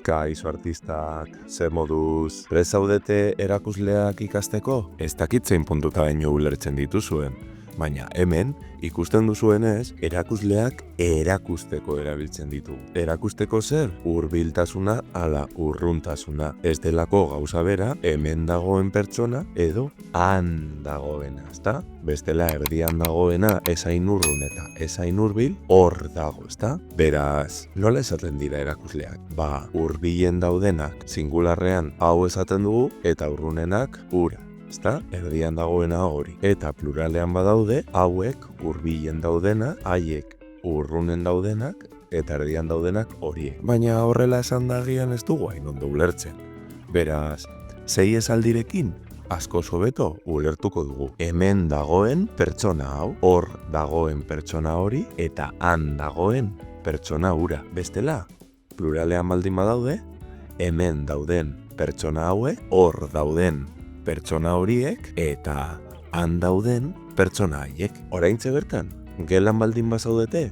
Kaixo artistak, ze moduz, prest zaudete erakusleak ikasteko? Ez dakit zein puntuta baino ulertzen dituzuen, baina hemen ikusten duzuenez, erakusleak erakusteko erabiltzen ditu. Erakusteko zer? Hurbiltasuna ala urruntasuna. Ez delako gauza bera, hemen dagoen pertsona edo han dagoena, ezta? Bestela erdian dagoena esain urrun eta esain hurbil hor dago, ezta? Beraz, nola esaten dira erakusleak? Hurbilen daudenak singularrean hau esaten dugu eta urrunenak ura. Ezta? Erdian dagoena hori. Eta pluralean badaude, hauek hurbilen daudena, haiek urrunen daudenak, eta erdian daudenak horiek. Baina horrela esan dagian ez dugu hain ondo ulertzen. Beraz, sei esaldirekin asko hobeto ulertuko dugu. Hemen dagoen pertsona hau, hor dagoen pertsona hori, eta han dagoen pertsona hura. Bestela, pluralean baldin badaude, hemen dauden pertsona hauek, hor dauden pertsona horiek eta han dauden pertsona haiek. Oraintxe bertan, gelan baldin bazaudete,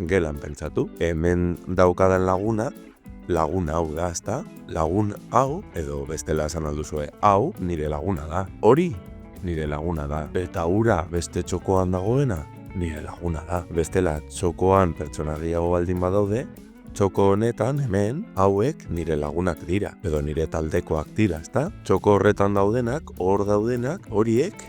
gelan pentsatu. Hemen daukadan laguna hau da, ezta? Lagun hau, edo bestela esan alduzue, hau nire laguna da. Hori nire laguna da. Eta ura beste txokoan dagoena, nire laguna da. Bestela txokoan pertsona gehiago baldin badaude, txoko honetan, hemen, hauek nire lagunak dira, edo nire taldekoak dira, ezta? Txoko horretan daudenak, hor daudenak, horiek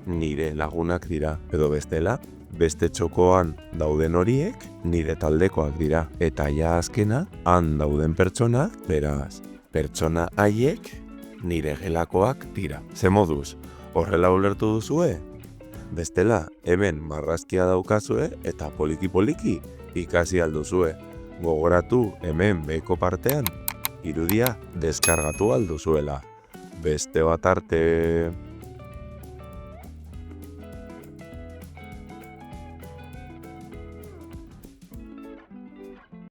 nire lagunak dira, edo bestela, beste txokoan dauden horiek nire taldekoak dira. Eta ja azkena, han dauden pertsonak, beraz, pertsona haiek nire gelakoak dira. Ze moduz, horrela ulertu duzue? Bestela, hemen marrazkia daukazue eta poliki-poliki ikasi alduzue. Gogoratu hemen beheko partean, irudia deskargatu alduzuela. Beste bat arte...